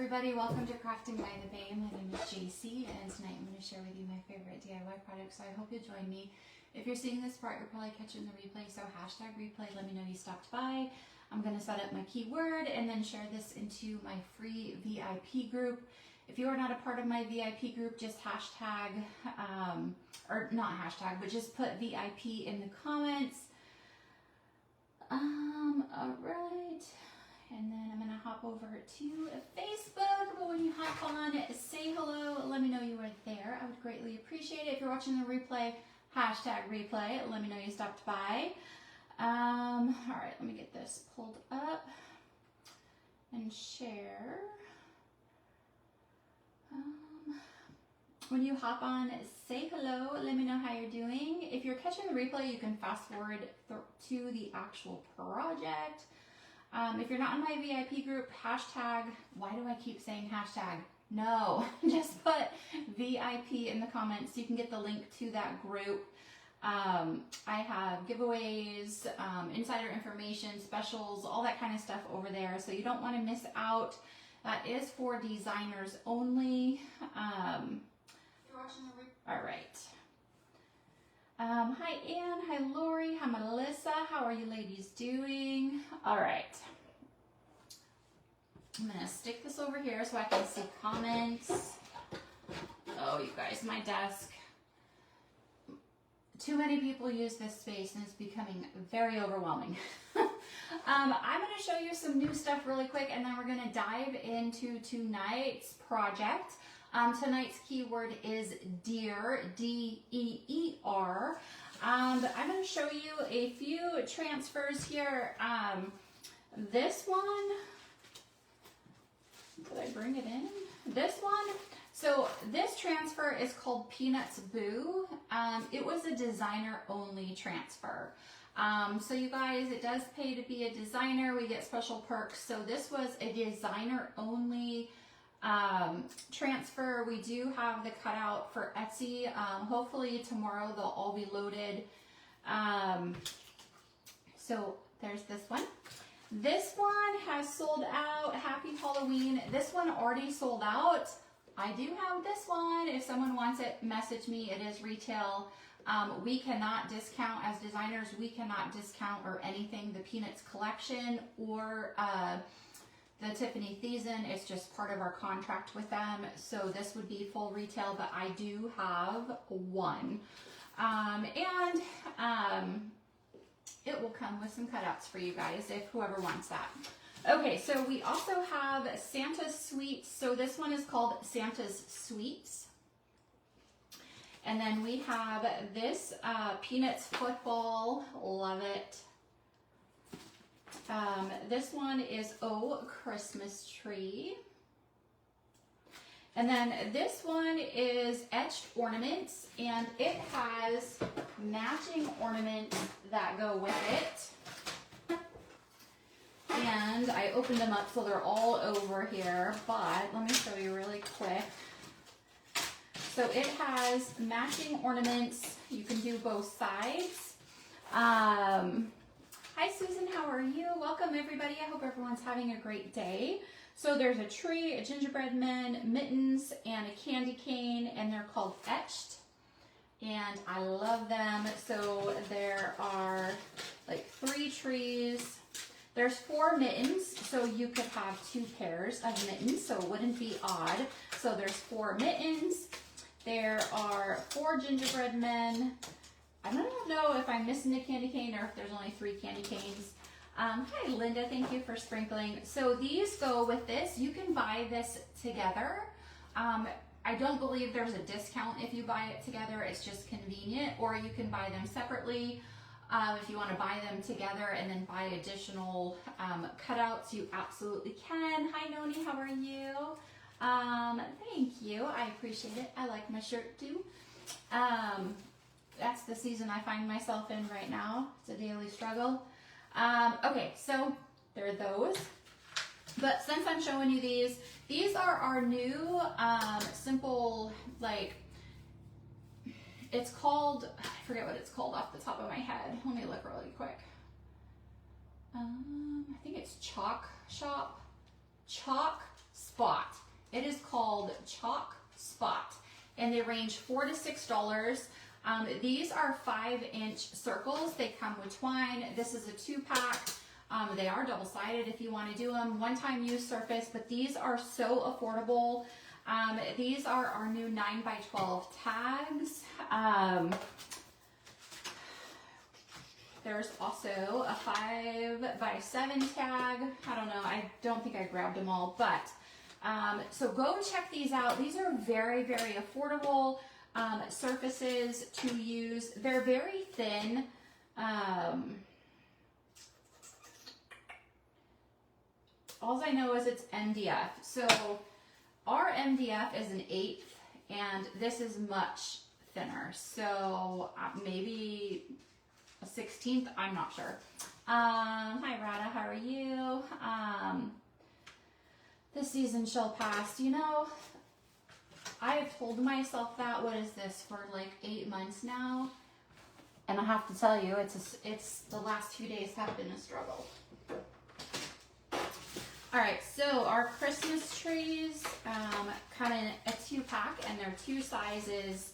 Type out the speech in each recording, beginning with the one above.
everybody, welcome to Crafting by the Bay. My name is JC and tonight I'm going to share with you my favorite DIY projects, so I hope you'll join me. If you're seeing this part, you're probably catching the replay, so hashtag replay, let me know you stopped by. I'm going to set up my keyword and then share this into my free VIP group. If you are not a part of my VIP group, just hashtag, or not hashtag, but just put VIP in the comments. Alright. And then I'm going to hop over to Facebook. But when you hop on, say hello. Let me know you are there. I would greatly appreciate it. If you're watching the replay, hashtag replay. Let me know you stopped by. All right, let me get this pulled up and share. When you hop on, say hello. Let me know how you're doing. If you're catching the replay, you can fast forward to the actual project. If you're not in my VIP group, hashtag, why do I keep saying hashtag? No, just put VIP in the comments so you can get the link to that group. I have giveaways, insider information, specials, all that kind of stuff over there, so you don't want to miss out. That is for designers only. All right. Hi Ann, hi Lori, hi Melissa, how are you ladies doing? All right. I'm gonna stick this over here so I can see comments. Oh, you guys, my desk. Too many people use this space and it's becoming very overwhelming. I'm gonna show you some new stuff really quick and then we're gonna dive into tonight's project. Tonight's keyword is deer, D-E-E-R. I'm going to show you a few transfers here. This one, did I bring it in? This one, so this transfer is called Peanuts Boo. It was a designer only transfer. So you guys, it does pay to be a designer. We get special perks. So this was a designer only transfer. We do have the cutout for Etsy. Hopefully tomorrow they'll all be loaded. So there's this one. This one has sold out. Happy Halloween. This one already sold out. I do have this one. If someone wants it, message me. It is retail. We cannot discount as designers. We cannot discount or anything the Peanuts collection or the Tiffany Thiessen. It's just part of our contract with them. So this would be full retail, but I do have one. It will come with some cutouts for you guys if whoever wants that. Okay, so we also have Santa's Sweets. So this one is called Santa's Sweets. And then we have this Peanuts football. Love it. This one is Oh Christmas Tree. And then this one is etched ornaments, and it has matching ornaments that go with it. And I opened them up so they're all over here, but let me show you really quick. So it has matching ornaments. You can do both sides. Hi Susan, how are you? Welcome everybody. I hope everyone's having a great day. So there's a tree, a gingerbread man, mittens, and a candy cane, and they're called Etched. And I love them. So there are like 3 trees. There's 4 mittens, so you could have 2 pairs of mittens, so it wouldn't be odd. So there's 4 mittens. There are 4 gingerbread men. I don't know if I'm missing a candy cane or if there's only 3 candy canes. Hi Linda, thank you for sprinkling. So these go with this. You can buy this together. I don't believe there's a discount if you buy it together. It's just convenient, or you can buy them separately. If you want to buy them together and then buy additional cutouts, you absolutely can. Hi Noni, how are you? Thank you. I appreciate it. I like my shirt too. That's the season I find myself in right now. It's a daily struggle. Okay, so there are those. But since I'm showing you these are our new simple, like, it's called, I forget what it's called off the top of my head. Let me look really quick. I think it's Chalk Spot. It is called Chalk Spot, and they range $4 to $6. These are 5-inch circles. They come with twine. This is a 2-pack. They are double-sided if you want to do them. One-time use surface, but these are so affordable. These are our new 9x12 tags. There's also a 5x7 tag. I don't know. I don't think I grabbed them all, but so go check these out. These are very, very affordable surfaces to use. They're very thin. All I know is it's MDF. So our MDF is an 1/8, and this is much thinner. So maybe a 1/16, I'm not sure. Hi Rada, how are you? This season shall pass. You know, I have told myself that, what is this, for like 8 months now? And I have to tell you, it's the last 2 days have been a struggle. All right, so our Christmas trees come in a 2-pack, and they're 2 sizes.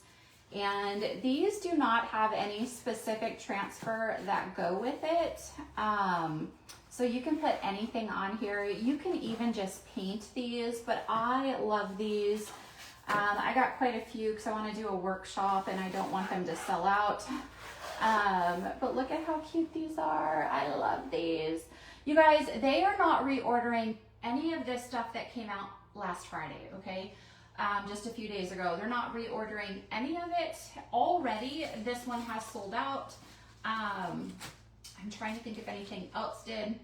And these do not have any specific transfer that go with it. So you can put anything on here. You can even just paint these, but I love these. I got quite a few because I want to do a workshop and I don't want them to sell out. But look at how cute these are. I love these. You guys, they are not reordering any of this stuff that came out last Friday, okay? Just a few days ago. They're not reordering any of it already. This one has sold out. I'm trying to think if anything else did.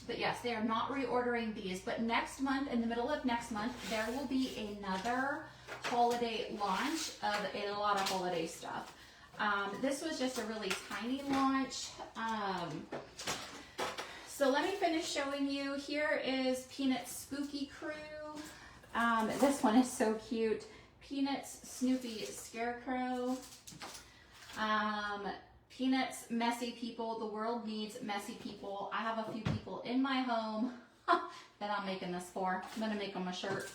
But yes, they are not reordering these. But next month, in the middle of next month, there will be another holiday launch of a lot of holiday stuff. This was just a really tiny launch. So let me finish showing you. Here is Peanut's Spooky Crew. This one is so cute. Peanut's Snoopy Scarecrow. Peanut's Messy People. The world needs messy people. I have a few people in my home that I'm making this for. I'm going to make them a shirt.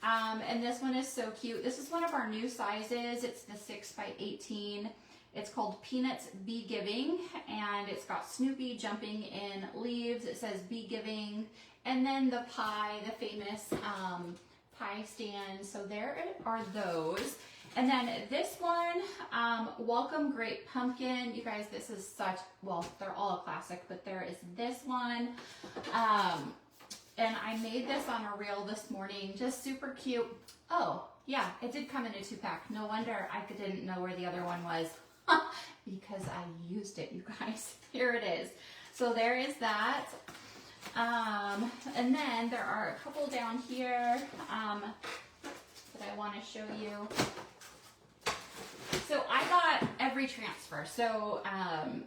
And this one is so cute. This is one of our new sizes. It's the 6x18. It's called Peanuts Be Giving, and it's got Snoopy jumping in leaves. It says Be Giving, and then the pie, the famous pie stand. So there are those. And then this one, Welcome Great Pumpkin. You guys, this is such, well, they're all a classic, but there is this one. And I made this on a reel this morning, just super cute. Oh, yeah, it did come in a 2-pack. No wonder I didn't know where the other one was. Because I used it, you guys. Here it is. So there is that. And then there are a couple down here that I want to show you. So I got every transfer. So,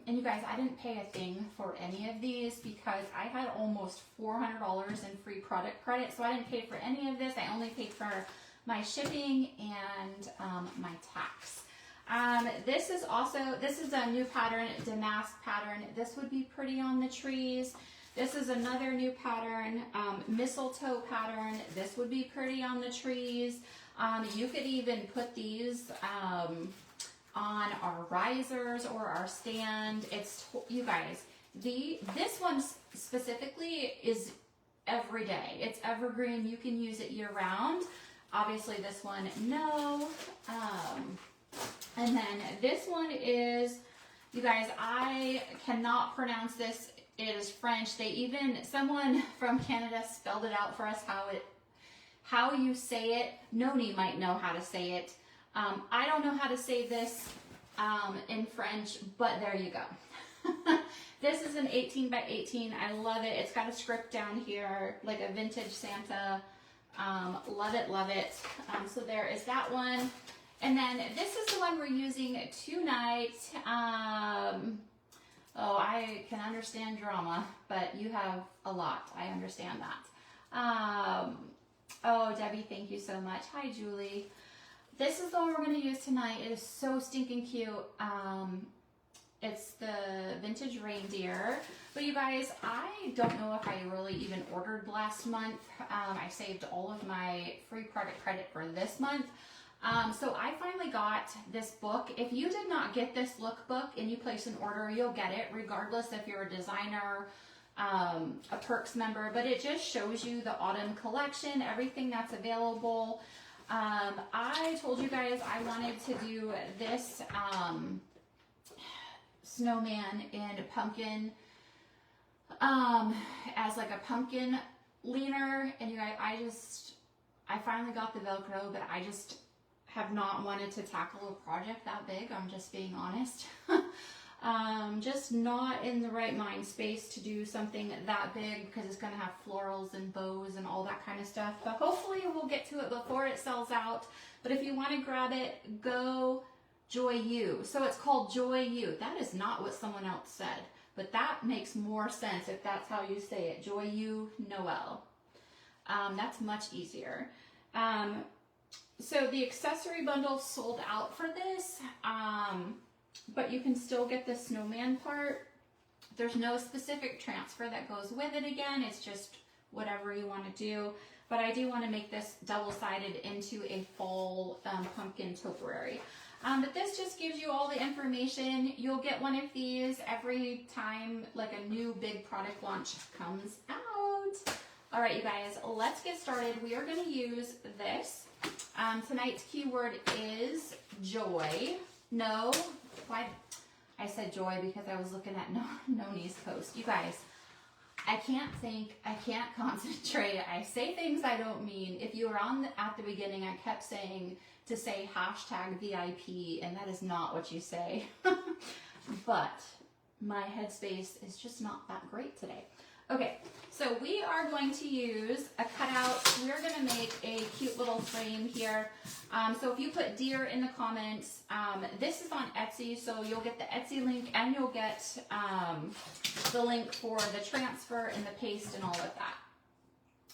and you guys, I didn't pay a thing for any of these because I had almost $400 in free product credit. So I didn't pay for any of this. I only paid for my shipping and my tax. This is a new pattern, damask pattern. This would be pretty on the trees. This is another new pattern, mistletoe pattern. This would be pretty on the trees. You could even put these on our risers or our stand. It's, you guys, this one specifically is every day. It's evergreen. You can use it year round. Obviously this one, no. And then this one is, you guys, I cannot pronounce this. It is French. Someone from Canada spelled it out for us how you say it. Noni might know how to say it. I don't know how to say this in French, but there you go. This is an 18x18. I love it. It's got a script down here, like a vintage Santa. Love it, love it. So there is that one. And then this is the one we're using tonight. Oh, I can understand drama, but you have a lot. I understand that. Oh, Debbie, thank you so much. Hi, Julie. This is the one we're going to use tonight. It is so stinking cute. It's the vintage reindeer. But you guys, I don't know if I really even ordered last month. I saved all of my free product credit for this month. So I finally got this book. If you did not get this lookbook and you place an order, you'll get it regardless if you're a designer, a Perks member, but it just shows you the autumn collection, everything that's available. I told you guys I wanted to do this snowman in pumpkin as like a pumpkin leaner, and you guys, I finally got the Velcro, but I just have not wanted to tackle a project that big. I'm just being honest. Just not in the right mind space to do something that big because it's going to have florals and bows and all that kind of stuff. But hopefully we'll get to it before it sells out. But if you want to grab it, go Joy You. So it's called Joy You. That is not what someone else said, but that makes more sense if that's how you say it. Joy You Noel. That's much easier. So the accessory bundle sold out for this. But you can still get the snowman part. There's no specific transfer that goes with it again. It's just whatever you want to do. But I do want to make this double-sided into a fall pumpkin topiary. But this just gives you all the information. You'll get one of these every time like a new big product launch comes out. All right, you guys, let's get started. We are going to use this. Tonight's keyword is joy. No, why? I said joy because I was looking at Noni's post. You guys, I can't think, I can't concentrate. I say things I don't mean. If you were on at the beginning, I kept saying to say hashtag VIP, and that is not what you say. But my headspace is just not that great today. Okay, so we are going to use a cutout. We're going to make a cute little frame here. So if you put deer in the comments, this is on Etsy, so you'll get the Etsy link and you'll get the link for the transfer and the paste and all of that.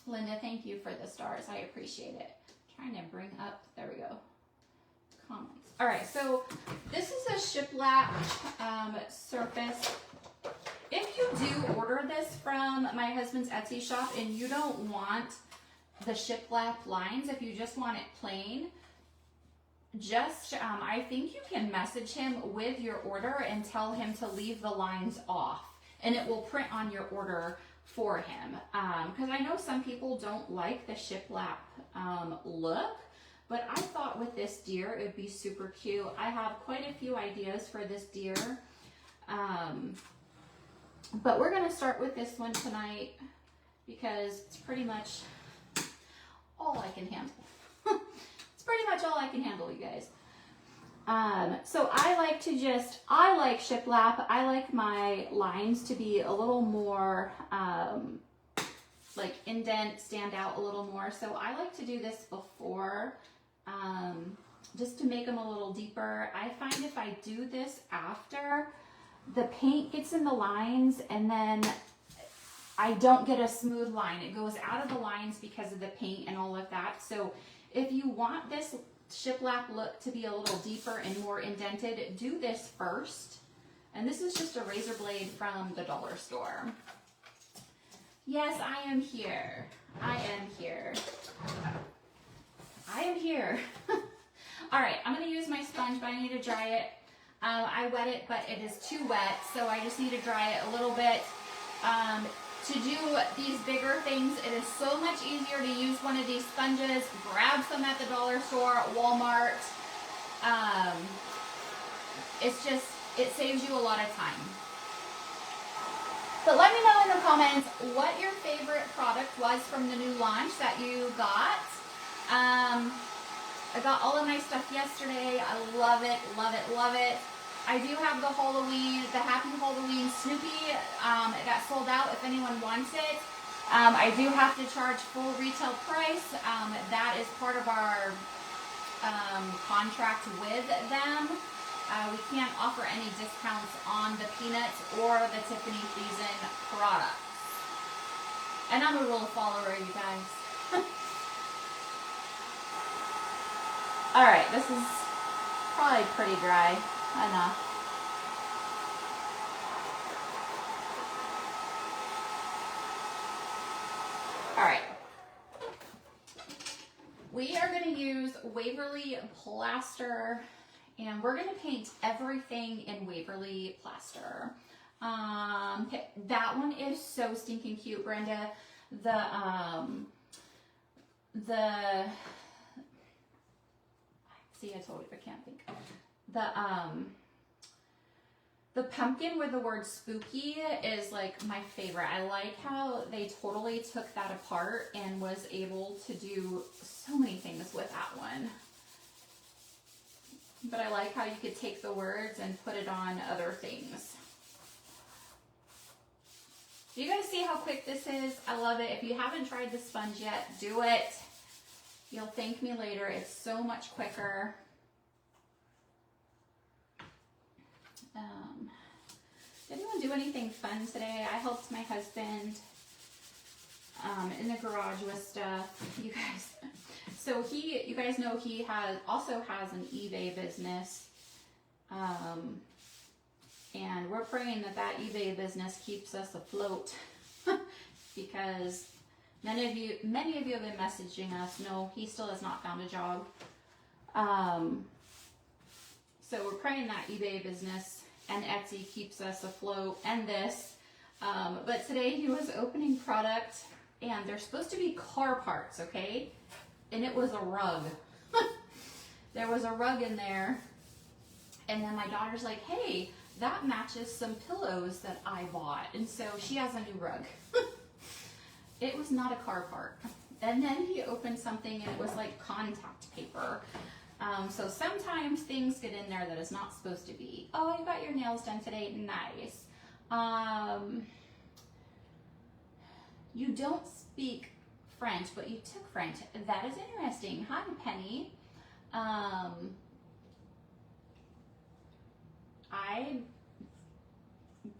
Linda, thank you for the stars. I appreciate it. Trying to bring up, there we go, comments. All right, so this is a shiplap surface. If you do order this from my husband's Etsy shop and you don't want the shiplap lines, if you just want it plain, just, I think you can message him with your order and tell him to leave the lines off and it will print on your order for him. Because I know some people don't like the shiplap look, but I thought with this deer it would be super cute. I have quite a few ideas for this deer. But we're going to start with this one tonight because it's pretty much all I can handle. It's pretty much all I can handle, you guys. So I like shiplap. I like my lines to be a little more like indent, stand out a little more. So I like to do this before just to make them a little deeper. I find if I do this after, the paint gets in the lines and then I don't get a smooth line. It goes out of the lines because of the paint and all of that. So if you want this shiplap look to be a little deeper and more indented, do this first. And this is just a razor blade from the dollar store. Yes, I am here. I am here. I am here. All right, I'm going to use my sponge, but I need to dry it. I wet it, but it is too wet, so I just need to dry it a little bit. To do these bigger things, it is so much easier to use one of these sponges. Grab some at the dollar store, Walmart. It saves you a lot of time. But let me know in the comments what your favorite product was from the new launch that you got. I got all of my stuff yesterday. I love it, love it, love it. I do have the Happy Halloween Snoopy. It got sold out if anyone wants it. I do have to charge full retail price. That is part of our contract with them. We can't offer any discounts on the Peanuts or the Tiffany Thiessen products. And I'm a rule follower, you guys. All right, this is probably pretty dry enough. All right. We are going to use Waverly Plaster, and we're going to paint everything in Waverly Plaster. That one is so stinking cute, Brenda. See, I told you I can't think. The pumpkin with the word spooky is like my favorite. I like how they totally took that apart and was able to do so many things with that one. But I like how you could take the words and put it on other things. Do you guys see how quick this is? I love it. If you haven't tried the sponge yet, do it. You'll thank me later. It's so much quicker. Did anyone do anything fun today? I helped my husband in the garage with stuff. You guys, so you guys know he also has an eBay business, and we're praying that eBay business keeps us afloat because many of you have been messaging us. No, he still has not found a job. So we're praying that eBay business and Etsy keeps us afloat, and this. But today he was opening product, and they're supposed to be car parts, okay? And it was a rug. There was a rug in there, and then my daughter's like, hey, that matches some pillows that I bought, and so she has a new rug. It was not a car part. And then he opened something, and it was like contact paper. So sometimes things get in there that is not supposed to be. Oh, you got your nails done today. Nice. You don't speak French, but you took French. That is interesting. Hi, Penny. I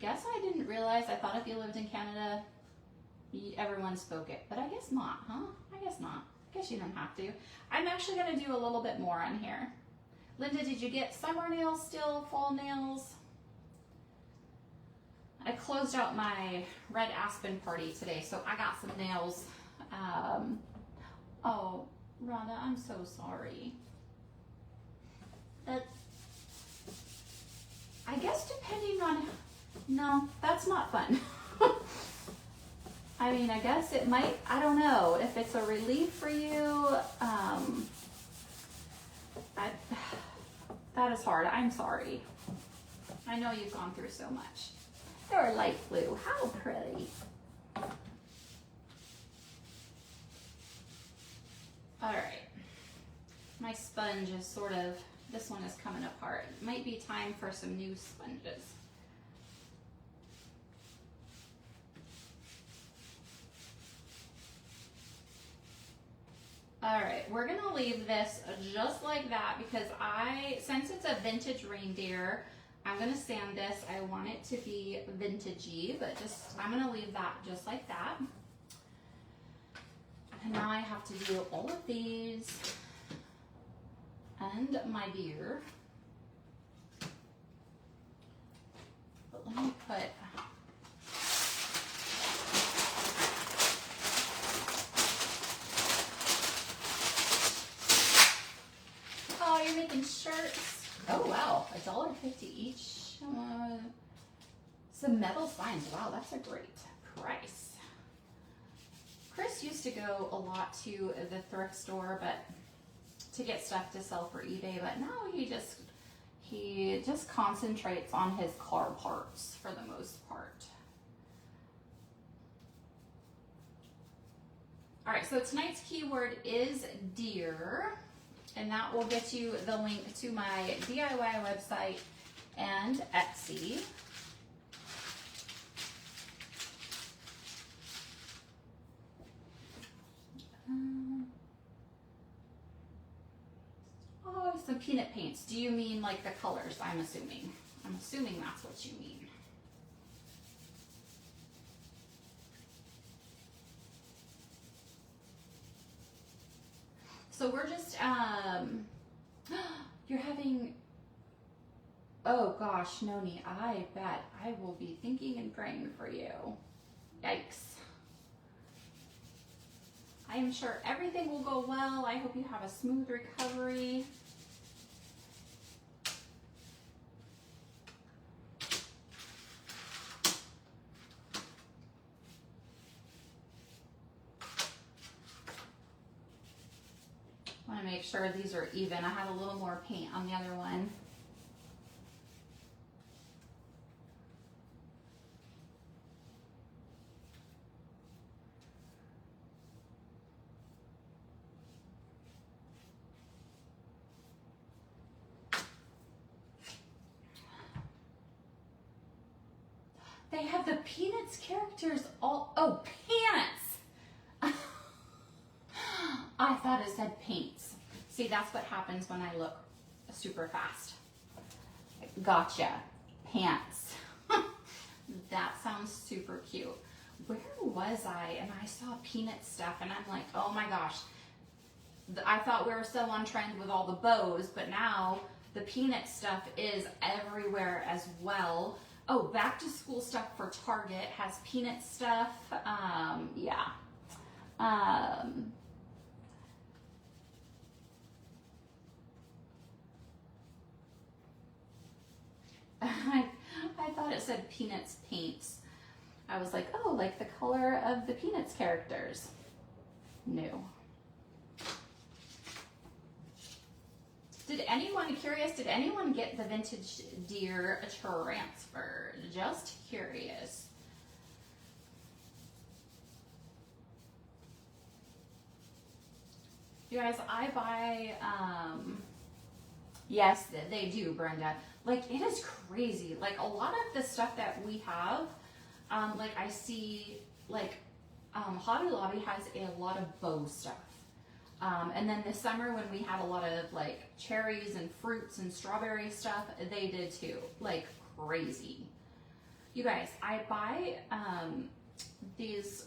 guess I didn't realize. I thought if you lived in Canada, everyone spoke it, but I guess not, huh? I guess not. I guess you don't have to. I'm actually going to do a little bit more on here. Linda, did you get summer nails still? Fall nails? I closed out my red aspen party today, so I got some nails. Oh, Rhonda, I'm so sorry. I guess depending on... No, that's not fun. I mean, I guess it might, I don't know, if it's a relief for you, that is hard. I'm sorry. I know you've gone through so much. You're light blue. How pretty. All right. My sponge is sort of, this one is coming apart. It might be time for some new sponges. All right, we're gonna leave this just like that because since it's a vintage reindeer, I'm gonna sand this. I want it to be vintagey, but I'm gonna leave that just like that. And now I have to do all of these and my deer. But let me put, oh, you're making shirts. Oh wow, $1.50 each. Some metal signs. Wow, that's a great price. Chris used to go a lot to the thrift store, but to get stuff to sell for eBay. But now he just concentrates on his car parts for the most part. All right, so tonight's keyword is deer, and that will get you the link to my DIY website and Etsy. Oh, some peanut paints. Do you mean like the colors? I'm assuming. I'm assuming that's what you mean. So we're just, you're having, oh gosh, Noni, I bet I will be thinking and praying for you. Yikes. I am sure everything will go well. I hope you have a smooth recovery. I want to make sure these are even. I had a little more paint on the other one. They have the Peanuts characters all, oh, Peanuts! I thought it said paints. See, that's what happens when I look super fast. Gotcha. Pants. That sounds super cute. Where was I? And I saw Peanut stuff and I'm like, oh my gosh. I thought we were still on trend with all the bows, but now the Peanut stuff is everywhere as well. Oh, back to school stuff for Target has Peanut stuff. Yeah. I thought it said Peanuts paints. I was like, oh, like the color of the Peanuts characters. No. Did anyone get the vintage deer transferred? Just curious. You guys, I buy, yes, they do, Brenda. Like, it is crazy. Like, a lot of the stuff that we have, like, I see, like, Hobby Lobby has a lot of bow stuff. And then this summer when we had a lot of, like, cherries and fruits and strawberry stuff, they did too. Like, crazy. You guys, I buy, these,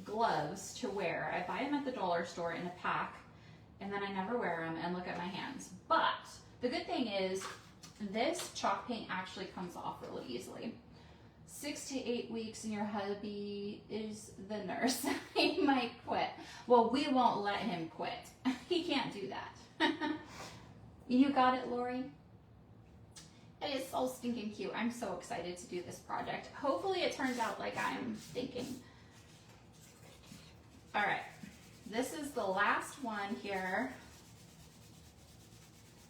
gloves to wear. I buy them at the dollar store in a pack, and then I never wear them and look at my hands. But the good thing is this chalk paint actually comes off really easily. 6 to 8 weeks and your hubby is the nurse. He might quit. Well, we won't let him quit. He can't do that. You got it, Lori? It is so stinking cute. I'm so excited to do this project. Hopefully it turns out like I'm thinking. All right, this is the last one here.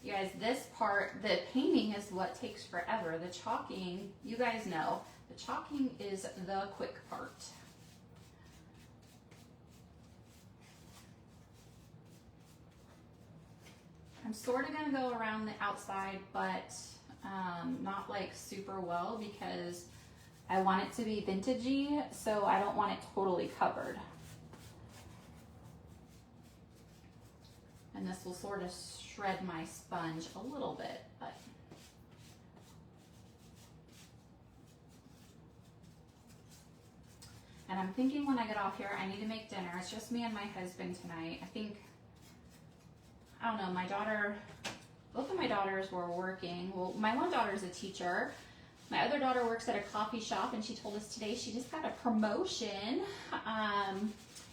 You guys, this part, the painting is what takes forever. The chalking, you guys know, the chalking is the quick part. I'm sort of gonna go around the outside, but not like super well because I want it to be vintagey, so I don't want it totally covered. And this will sort of shred my sponge a little bit, but and I'm thinking when I get off here, I need to make dinner. It's just me and my husband tonight. I think, I don't know, both of my daughters were working. Well, my one daughter is a teacher. My other daughter works at a coffee shop, and she told us today she just got a promotion.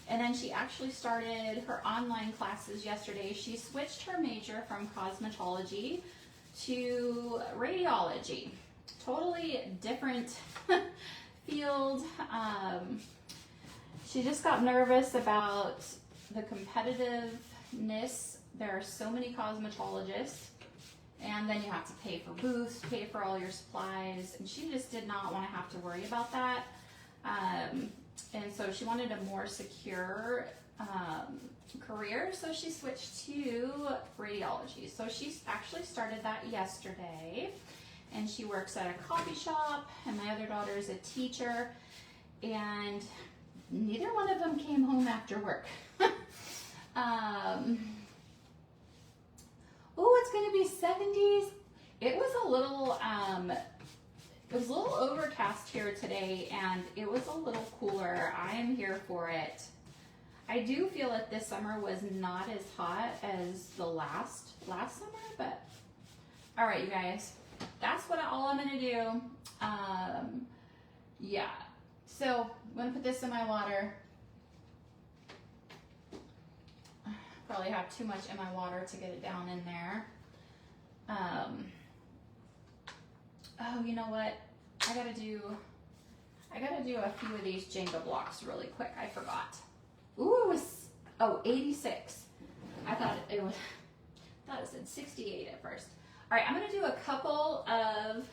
And then she actually started her online classes yesterday. She switched her major from cosmetology to radiology. Totally different field. She just got nervous about the competitiveness. There are so many cosmetologists, and then you have to pay for booths, pay for all your supplies, and she just did not want to have to worry about that. And so she wanted a more secure career, so she switched to radiology. So she actually started that yesterday, and she works at a coffee shop, and my other daughter is a teacher, and neither one of them came home after work. Oh, it's going to be 70s. It was a little overcast here today, and it was a little cooler. I am here for it. I do feel that this summer was not as hot as the last summer, but all right, you guys, that's all I'm gonna do. Yeah, So I'm gonna put this in my water. Probably have too much in my water to get it down in there. Oh, you know what? I gotta do a few of these Jenga blocks really quick. I forgot. Ooh, it was 86. I thought it said 68 at first. All right, I'm gonna do a couple of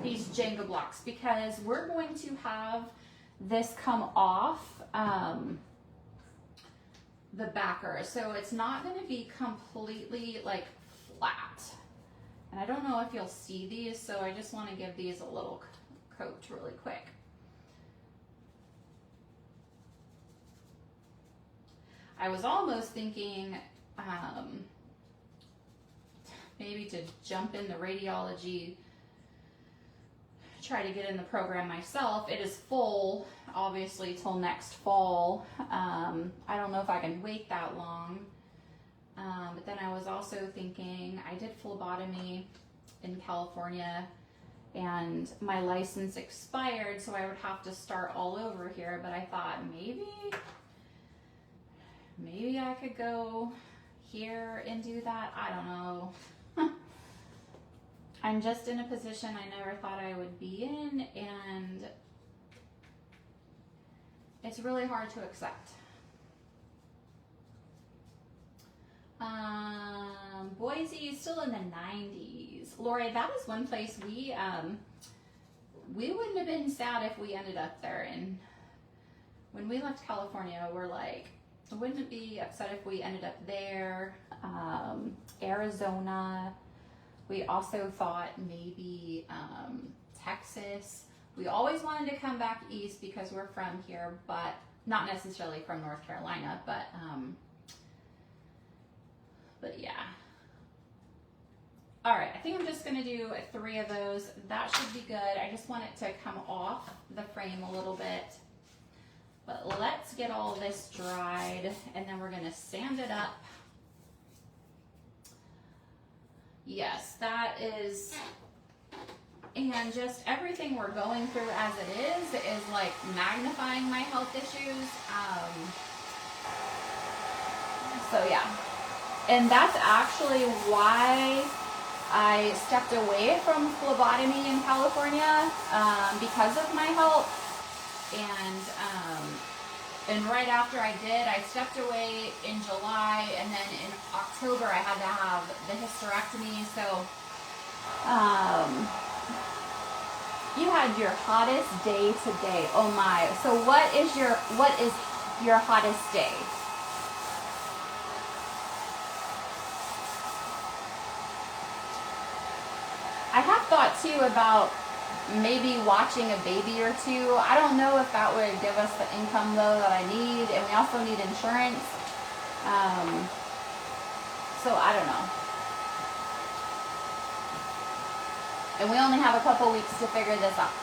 these Jenga blocks because we're going to have this come off the backer, so it's not going to be completely like flat. And I don't know if you'll see these, so I just want to give these a little coat really quick. I was almost thinking maybe to jump into radiology, try to get in the program myself. It is full, obviously, till next fall. I don't know if I can wait that long. But then I was also thinking, I did phlebotomy in California and my license expired, so I would have to start all over here. But I thought maybe I could go here and do that. I don't know. I'm just in a position I never thought I would be in, and it's really hard to accept. Boise is still in the 90s. Lori, that is one place we wouldn't have been sad if we ended up there. And when we left California, we're like, wouldn't be upset if we ended up there. Arizona. We also thought maybe Texas. We always wanted to come back east because we're from here, but not necessarily from North Carolina, but yeah. All right, I think I'm just gonna do 3 of those. That should be good. I just want it to come off the frame a little bit. But let's get all this dried, and then we're gonna sand it up. Yes, that is, and just everything we're going through as it is like magnifying my health issues. So yeah, and that's actually why I stepped away from phlebotomy in California, because of my health. And right after I did, I stepped away in July, and then in October I had to have the hysterectomy. So you had your hottest day today. Oh my. So what is your hottest day? I have thought too about maybe watching a baby or 2. I don't know if that would give us the income though that I need, and we also need insurance. So I don't know. And we only have a couple weeks to figure this out.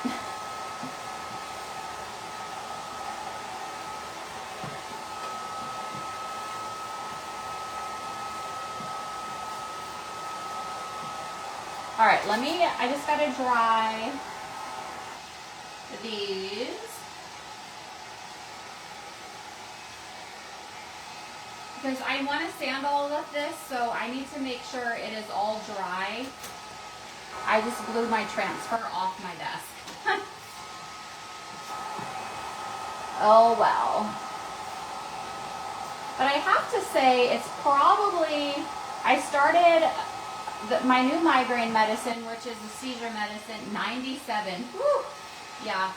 All right, I just gotta dry these. Because I want to sand all of this, so I need to make sure it is all dry. I just glued my transfer off my desk. Oh well. But I have to say, it's probably, I started my new migraine medicine, which is a seizure medicine, 97. Whew. Yeah,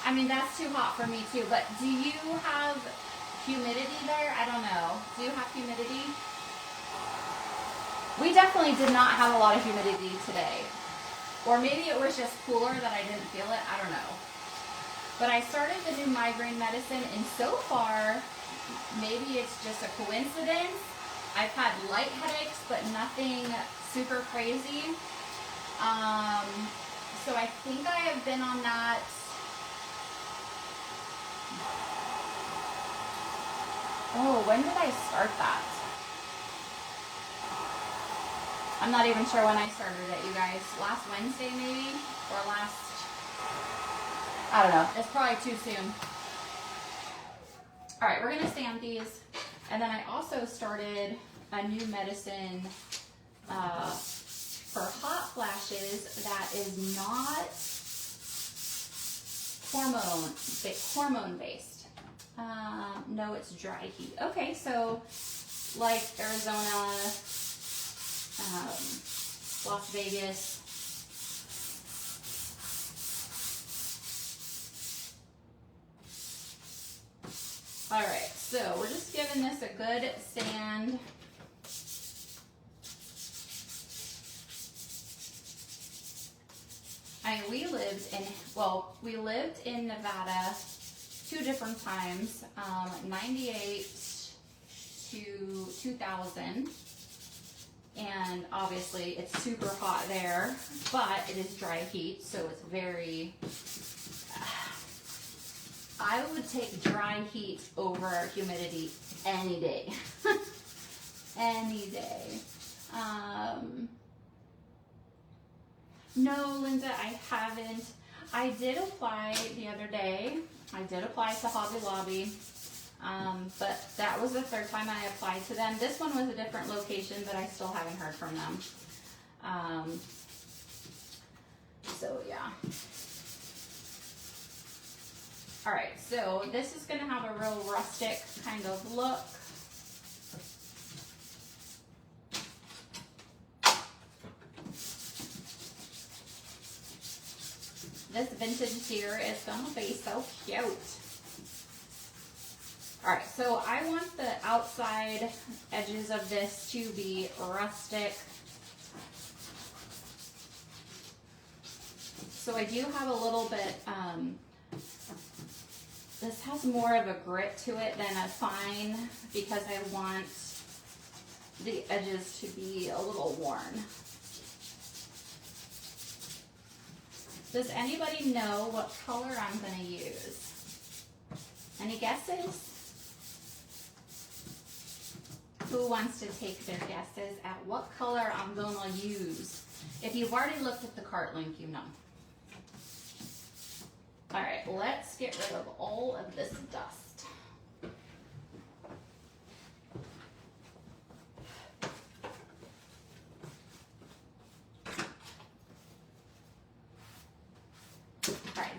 I mean, that's too hot for me too. But do you have humidity there? I don't know. Do you have humidity? We definitely did not have a lot of humidity today. Or maybe it was just cooler that I didn't feel it. I don't know. But I started the new migraine medicine, and so far, maybe it's just a coincidence, I've had light headaches, but nothing super crazy. So I think I have been on that. Oh, when did I start that? I'm not even sure when I started it, you guys. Last Wednesday maybe? Or last I don't know. It's probably too soon. All right, we're gonna sand these. And then I also started a new medicine for hot flashes that is not hormone based. No, it's dry heat. Okay, so like Arizona, Las Vegas. All right, so we're just giving this a good sand. I mean, we lived in Nevada 2 different times, 98 to 2000. And obviously it's super hot there, but it is dry heat, so it's very, I would take dry heat over humidity any day. Any day. No, Linda, I haven't. I did apply the other day. I did apply to Hobby Lobby, but that was the 3rd time I applied to them. This one was a different location, but I still haven't heard from them. So yeah. All right, so this is gonna have a real rustic kind of look. This vintage deer is gonna be so cute. All right, so I want the outside edges of this to be rustic. So I do have a little bit, this has more of a grit to it than a fine because I want the edges to be a little worn. Does anybody know what color I'm going to use? Any guesses? Who wants to take their guesses at what color I'm going to use? If you've already looked at the cart link, you know. All right, let's get rid of all of this dust.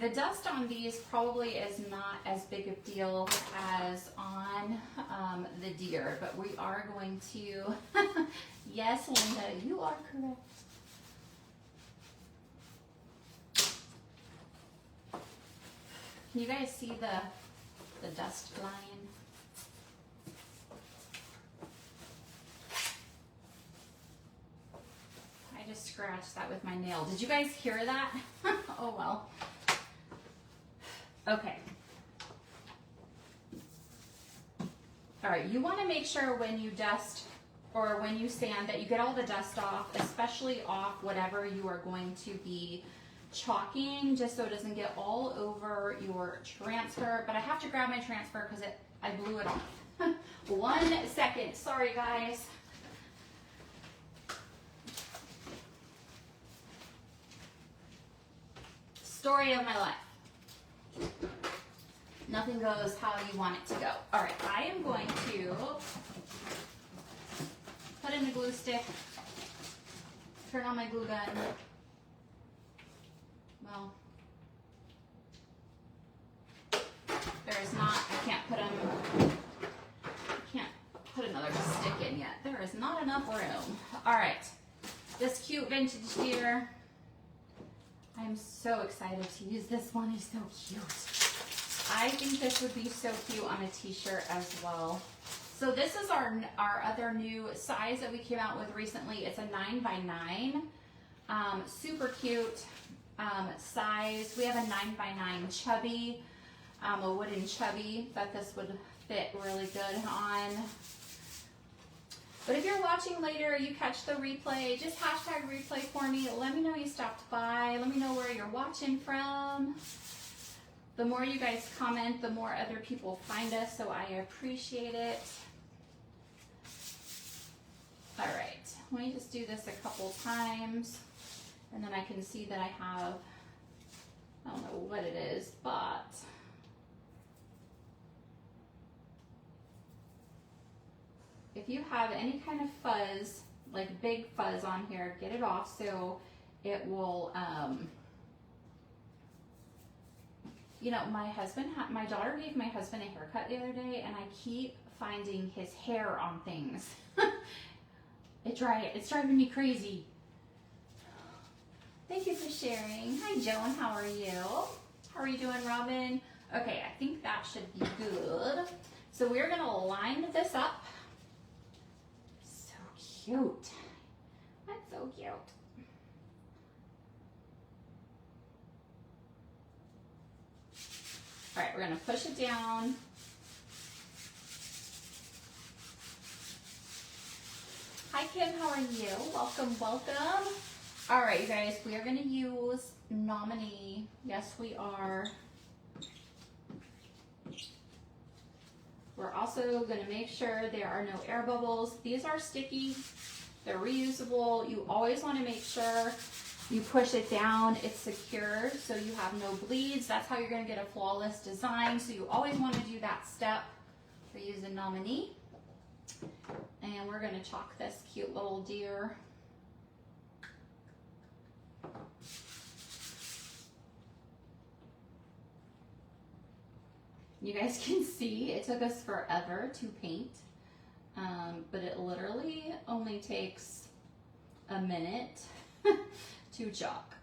The dust on these probably is not as big a deal as on the deer, but we are going to, yes, Linda, you are correct. Can you guys see the dust flying? I just scratched that with my nail. Did you guys hear that? Oh well. Okay. All right, you want to make sure when you dust or when you sand that you get all the dust off, especially off whatever you are going to be chalking, just so it doesn't get all over your transfer. But I have to grab my transfer because I blew it off. 1 second, sorry guys. Story of my life. Nothing goes how you want it to go. All right, I am going to put in the glue stick, turn on my glue gun. Well, there's not, I can't put another stick in yet. There is not enough room. All right, this cute vintage deer. I'm so excited to use this one. It's so cute. I think this would be so cute on a t-shirt as well. So this is our other new size that we came out with recently. It's a 9x9. Super cute size. We have a 9x9 chubby, a wooden chubby that this would fit really good on. But if you're watching later, you catch the replay, just hashtag replay for me. Let me know you stopped by. Let me know where you're watching from. The more you guys comment, the more other people find us, so I appreciate it. All right, let me just do this a couple times, and then I can see that I have I don't know what it is, but if you have any kind of fuzz, like big fuzz on here, get it off so it will, you know, my daughter gave my husband a haircut the other day, and I keep finding his hair on things. It's driving me crazy. Thank you for sharing. Hi, Joan. How are you? How are you doing, Robin? Okay, I think that should be good. So we're going to line this up. So cute. That's so cute. All right, we're going to push it down. Hi, Kim. How are you? Welcome, welcome. All right, you guys, we are going to use Nominee. Yes, we are. We're also going to make sure there are no air bubbles. These are sticky. They're reusable. You always want to make sure you push it down, it's secure, so you have no bleeds. That's how you're going to get a flawless design. So you always want to do that step. We're using Nominee. And we're going to chalk this cute little deer. You guys can see it took us forever to paint, but it literally only takes a minute to chalk.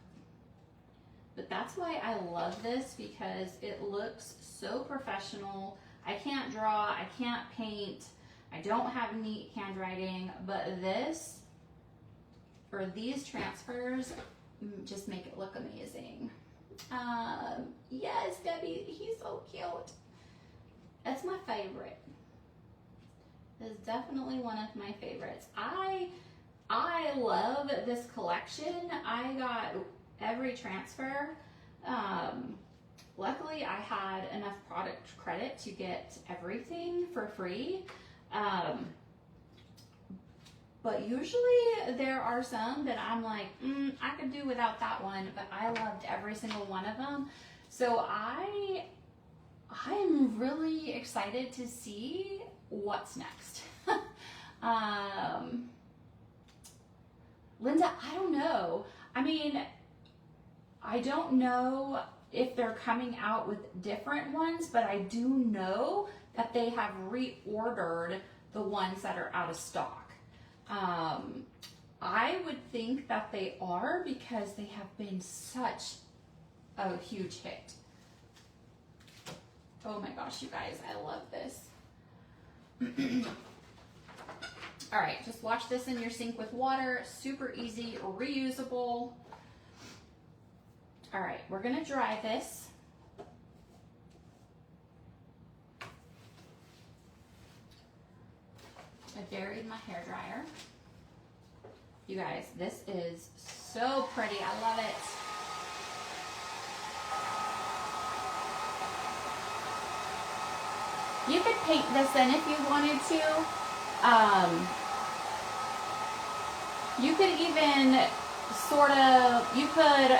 But that's why I love this, because it looks so professional. I can't draw, I can't paint, I don't have neat handwriting, but this, or these transfers, just make it look amazing. Yes, Debbie, he's so cute. That's my favorite. This is definitely one of my favorites. I love this collection. I got every transfer. Luckily, I had enough product credit to get everything for free. But usually there are some that I'm like, I could do without that one, but I loved every single one of them. So I'm really excited to see what's next. Linda, I don't know. I mean, I don't know if they're coming out with different ones, but I do know that they have reordered the ones that are out of stock. I would think that they are, because they have been such a huge hit. Oh my gosh, you guys, I love this. All right, just wash this in your sink with water. Super easy, reusable. All right, we're gonna dry this. I buried my hairdryer. You guys, this is so pretty. I love it. You could paint this in if you wanted to. You could even sort of, you could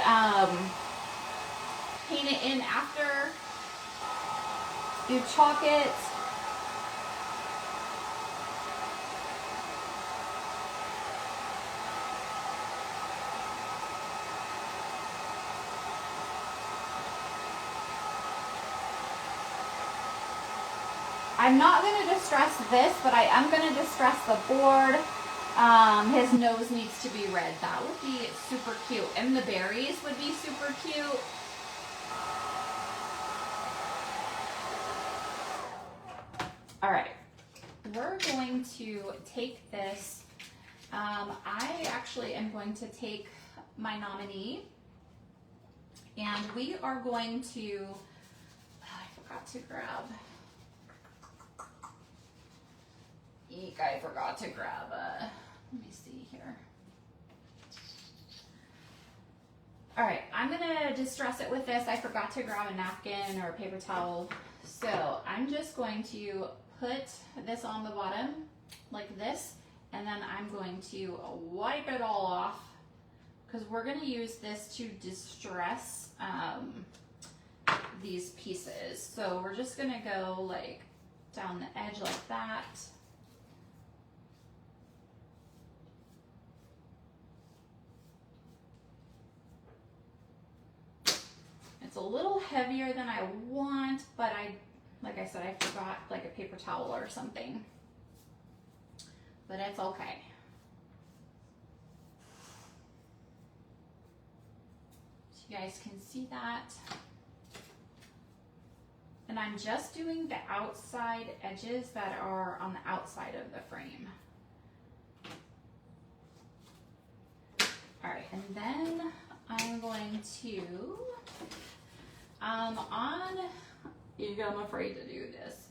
paint it in after you chalk it. I'm not going to distress this, but I am going to distress the board. His nose needs to be red. That would be super cute. And the berries would be super cute. All right. We're going to take this. I actually am going to take my Nominee. And we are going to, I forgot to grab. Eek, I forgot to grab let me see here. All right, I'm gonna distress it with this. I forgot to grab a napkin or a paper towel. So I'm just going to put this on the bottom like this, and then I'm going to wipe it all off because we're going to use this to distress these pieces. So we're just going to go like down the edge like that. It's a little heavier than I want, but like I said, I forgot like a paper towel or something. But it's okay. So you guys can see that. And I'm just doing the outside edges that are on the outside of the frame. All right, and then I'm going to, I'm afraid to do this.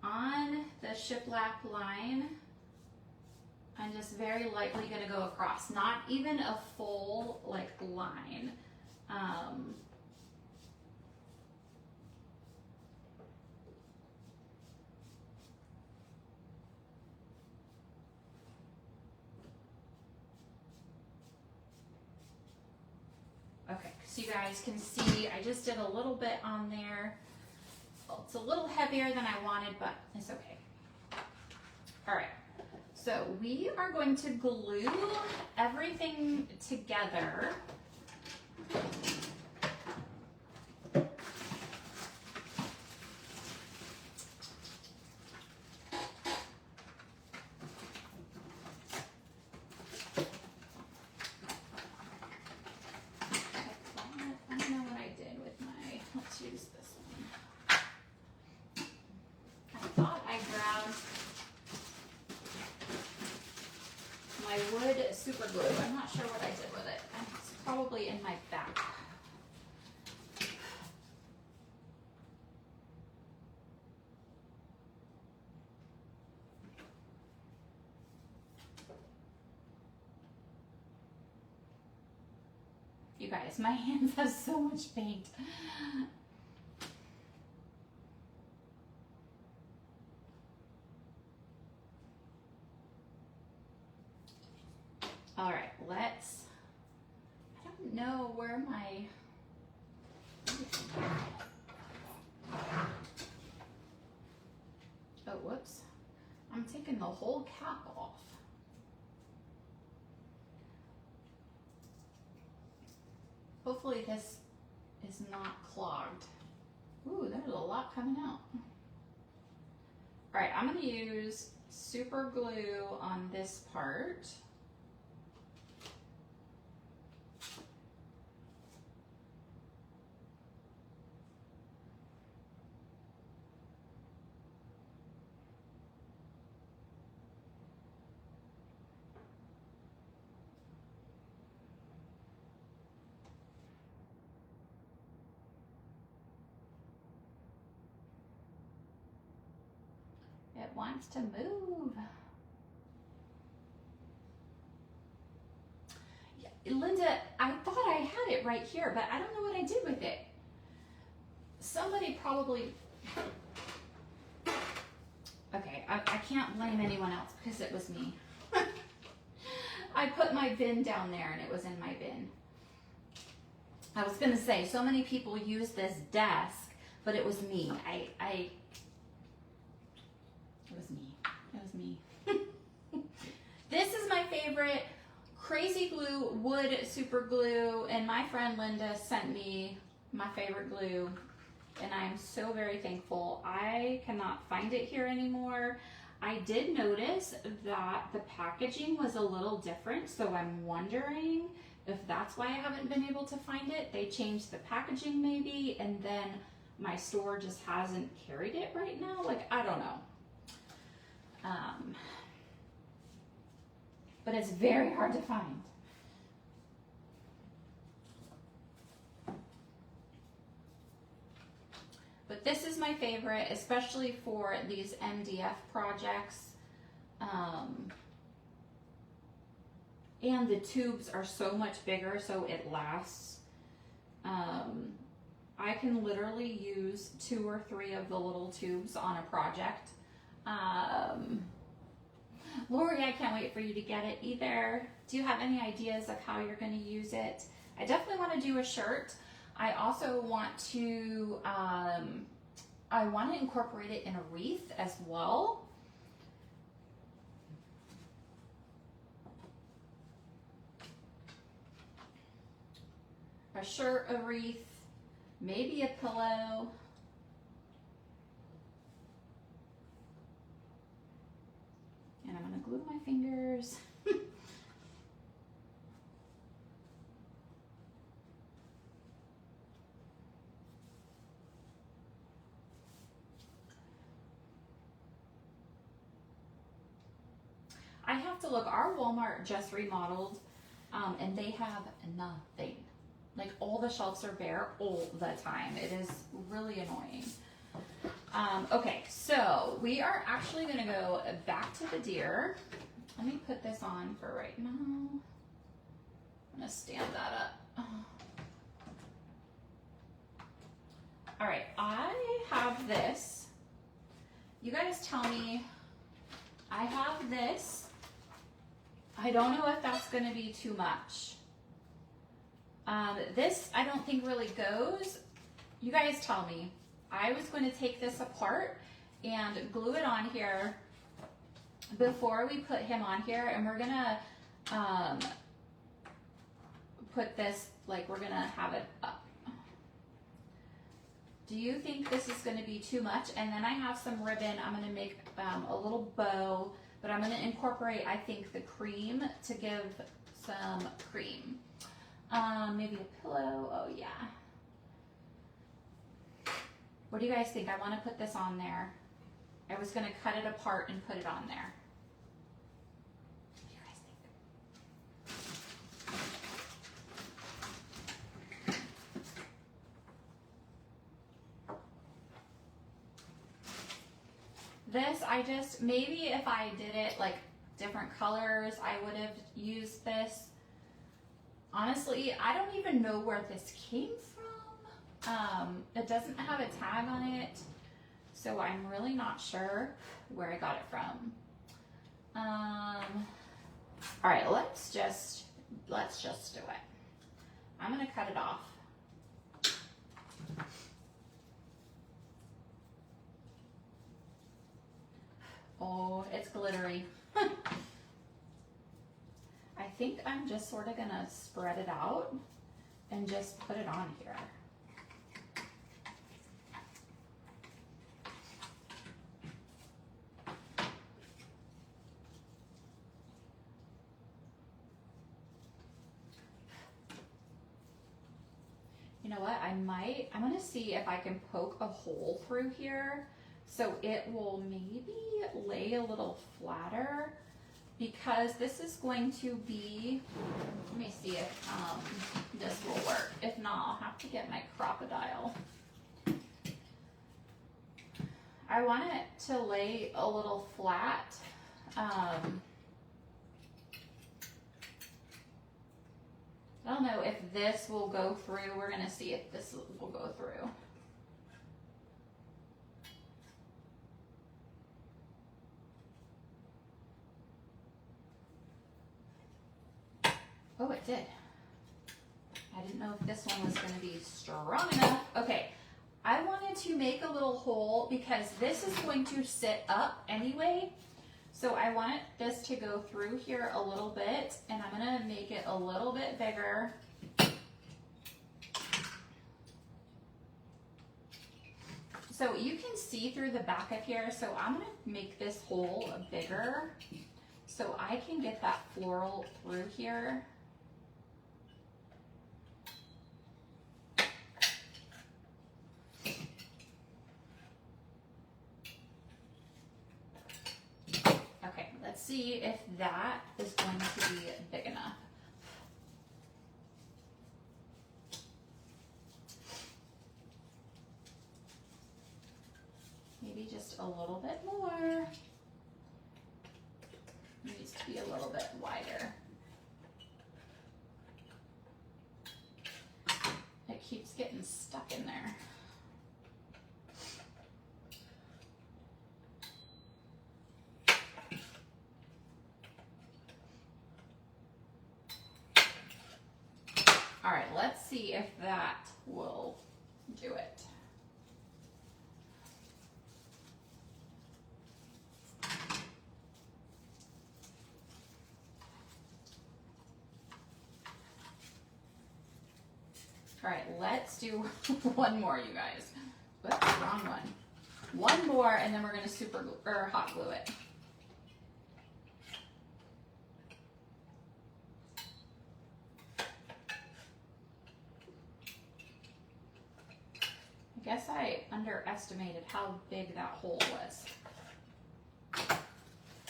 On the shiplap line, I'm just very lightly gonna go across, not even a full like line. Okay, so you guys can see I just did a little bit on there. Well, it's a little heavier than I wanted, but it's okay. All right, so we are going to glue everything together. Wood super glue. I'm not sure what I did with it. It's probably in my back. You guys, my hands have so much paint. All right, I don't know where my, oh, whoops. I'm taking the whole cap off. Hopefully this is not clogged. Ooh, there's a lot coming out. All right, I'm gonna use super glue on this part. It wants to move. Yeah, Linda, I thought I had it right here, but I don't know what I did with it. Somebody probably, okay, I can't blame anyone else because it was me. I put my bin down there and it was in my bin. I was gonna say, so many people use this desk, but it was me. It was me. This is my favorite Crazy Glue Wood Super Glue, and my friend Linda sent me my favorite glue, and I'm so very thankful. I cannot find it here anymore. I did notice that the packaging was a little different, so I'm wondering if that's why I haven't been able to find it. They changed the packaging maybe, and then my store just hasn't carried it right now. Like, I don't know. But it's very hard to find. But this is my favorite, especially for these MDF projects. And the tubes are so much bigger, so it lasts. I can literally use 2 or 3 of the little tubes on a project. Lori, I can't wait for you to get it either. Do you have any ideas of how you're going to use it? I definitely want to do a shirt. I also want to, incorporate it in a wreath as well. A shirt, a wreath, maybe a pillow. And I'm gonna glue my fingers. I have to look, our Walmart just remodeled, and they have nothing. Like all the shelves are bare all the time. It is really annoying. Okay, so we are actually gonna go back to the deer. Let me put this on for right now. I'm gonna stand that up. All right, I have this. You guys tell me, I have this. I don't know if that's gonna be too much. This I don't think really goes. You guys tell me. I was going to take this apart and glue it on here before we put him on here, and we're gonna put this, like we're gonna have it up. Do you think this is going to be too much? And then I have some ribbon. I'm going to make a little bow, but I'm going to incorporate, I think, the cream to give some cream. Maybe a pillow. Oh yeah. What do you guys think? I want to put this on there. I was going to cut it apart and put it on there. What do you guys think? This, I just, maybe if I did it like different colors, I would have used this. Honestly, I don't even know where this came from. It doesn't have a tag on it, so I'm really not sure where I got it from. All right, let's just do it. I'm gonna cut it off. Oh, it's glittery. I think I'm just sort of gonna spread it out and just put it on here. You know what, I'm gonna see if I can poke a hole through here so it will maybe lay a little flatter, because this is going to be, let me see if this will work. If not, I'll have to get my crocodile. I want it to lay a little flat. I don't know if this will go through. We're gonna see if this will go through. Oh, it did. I didn't know if this one was gonna be strong enough. Okay, I wanted to make a little hole because this is going to sit up anyway. So I want this to go through here a little bit, and I'm gonna make it a little bit bigger. So you can see through the back of here, so I'm gonna make this hole bigger so I can get that floral through here. See if that is going to be big enough. Maybe just a little bit more. It needs to be a little bit wider. It keeps getting stuck in there. see if that will do it. All right, let's do one more, you guys. Whoops, wrong one. One more, and then we're gonna super glue, or hot glue it. I guess I underestimated how big that hole was.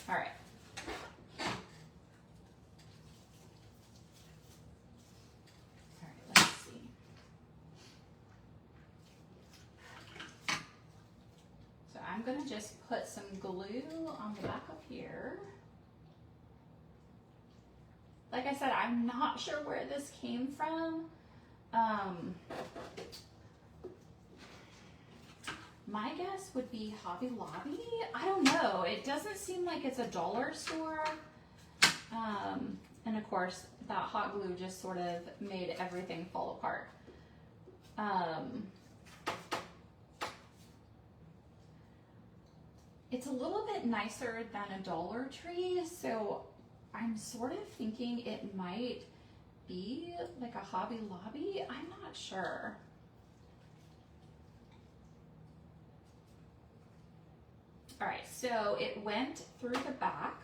All right. I'm gonna just put some glue on the back up here. Like I said, I'm not sure where this came from. My guess would be Hobby Lobby. I don't know. It doesn't seem like it's a dollar store. And of course, that hot glue just sort of made everything fall apart. It's a little bit nicer than a Dollar Tree, so I'm sort of thinking it might be like a Hobby Lobby. I'm not sure. All right, so it went through the back.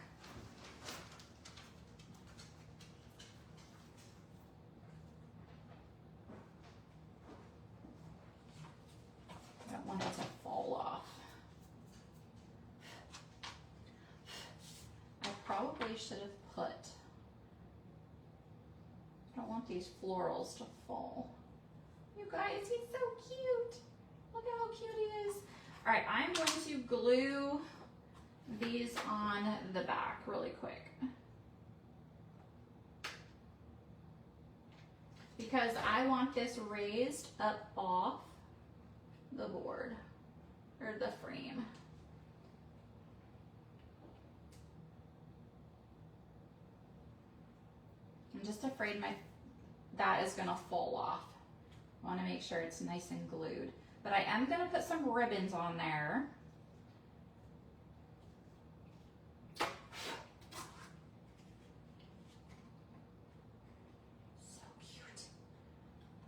I don't want it to fall off. I probably should have put, I don't want these florals to fall. You guys, he's so cute. Look at how cute he is. All right, I'm going to glue these on the back really quick. Because I want this raised up off the board, or the frame. I'm just afraid that is gonna fall off. I wanna make sure it's nice and glued. But I am gonna put some ribbons on there. So cute.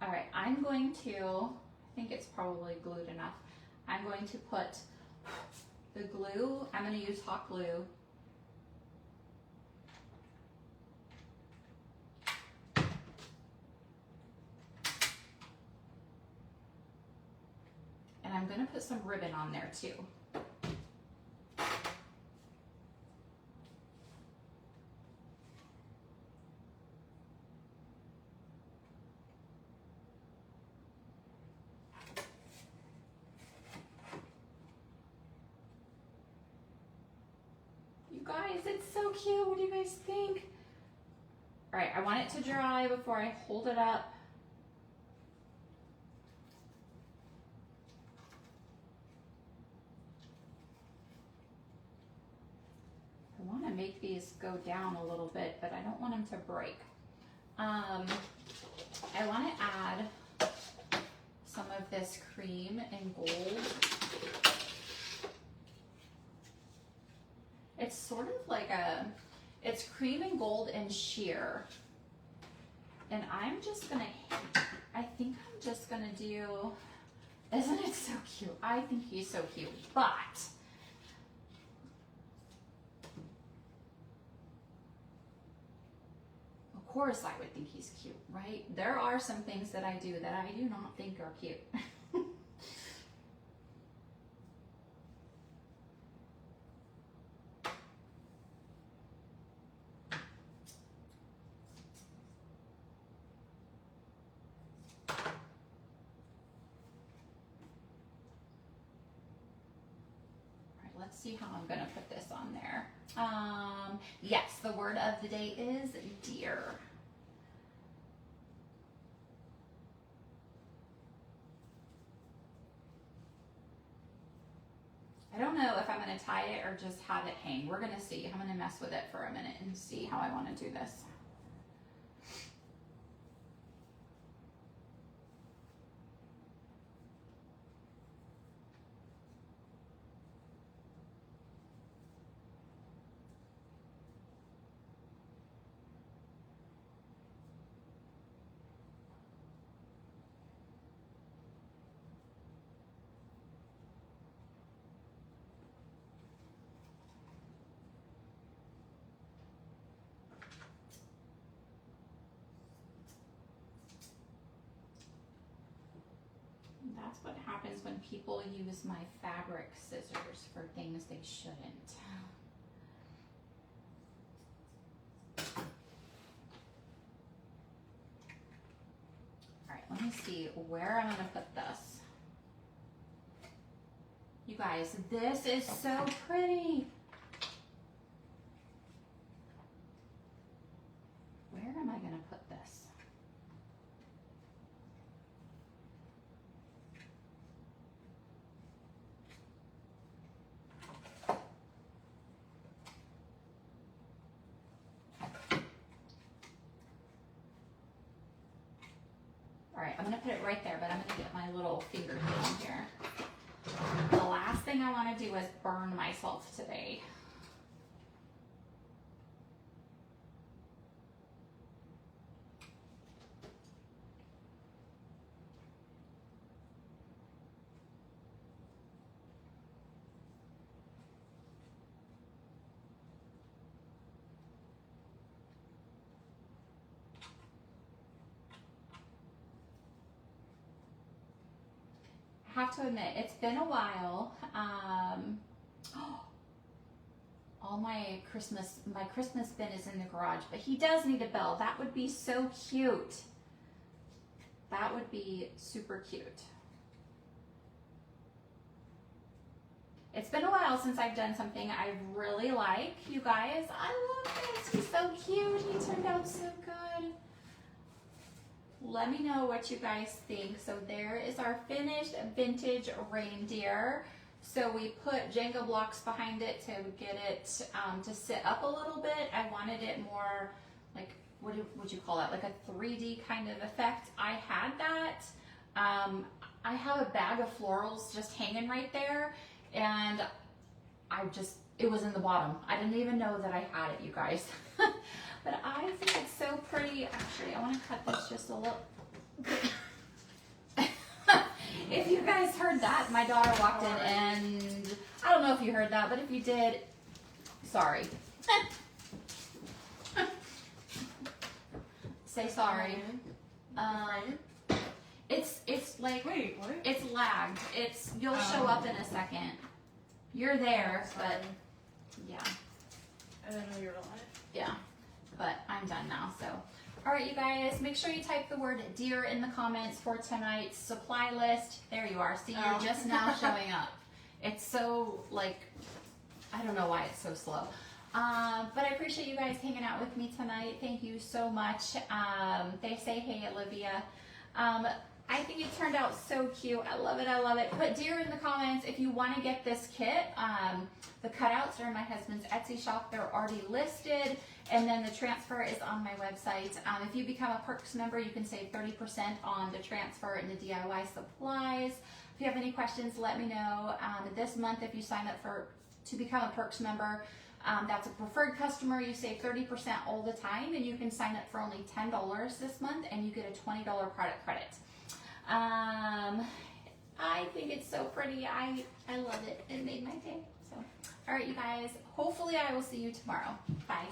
All right, I'm going to, I think it's probably glued enough. I'm going to put the glue, I'm gonna use hot glue. And I'm gonna put some ribbon on there too. You guys, it's so cute. What do you guys think? All right, I want it to dry before I hold it up. I want to make these go down a little bit, but I don't want them to break. I want to add some of this cream and gold. It's sort of like it's cream and gold and sheer. And I'm just gonna, I think I'm just gonna do, isn't it so cute? I think he's so cute, but of course I would think he's cute, right? There are some things that I do that I do not think are cute. Let's see how I'm gonna put this on there. Yes, the word of the day is deer. I don't know if I'm gonna tie it or just have it hang. We're gonna see. I'm gonna mess with it for a minute and see how I wanna do this. That's what happens when people use my fabric scissors for things they shouldn't. All right, let me see where I'm gonna put this. You guys, this is so pretty. Where am I gonna put this? All right, I'm gonna put it right there, but I'm gonna get my little finger down here. The last thing I wanna do is burn myself today. I have to admit, it's been a while. All my Christmas bin is in the garage, but he does need a bell. That would be so cute. That would be super cute. It's been a while since I've done something I really like, you guys. I love this. He's so cute. He turned out so good. Let me know what you guys think. So there is our finished vintage reindeer. So we put Jenga blocks behind it to get it to sit up a little bit. I wanted it more like, what would you call that? Like a 3D kind of effect. I had that. I have a bag of florals just hanging right there, and it was in the bottom. I didn't even know that I had it, you guys. But I think it's so pretty. Actually, I want to cut this just a little. If you guys heard that, my daughter walked in, and I don't know if you heard that, but if you did, sorry. Say sorry. It's like, wait, what? It's lagged. You'll show up in a second. You're there, but yeah. I didn't know you were on it. Yeah, but I'm done now, so. All right, you guys, make sure you type the word deer in the comments for tonight's supply list. There you are. See, you're just now showing up. It's so, like, I don't know why it's so slow. But I appreciate you guys hanging out with me tonight. Thank you so much. They say, hey, Olivia. I think it turned out so cute. I love it. I love it. Put deer in the comments if you want to get this kit. The cutouts are in my husband's Etsy shop. They're already listed. And then the transfer is on my website. If you become a Perks member, you can save 30% on the transfer and the DIY supplies. If you have any questions, let me know. This month, if you sign up to become a Perks member, that's a preferred customer. You save 30% all the time, and you can sign up for only $10 this month, and you get a $20 product credit. I think it's so pretty. I love it. It made my day. So, all right, you guys. Hopefully, I will see you tomorrow. Bye.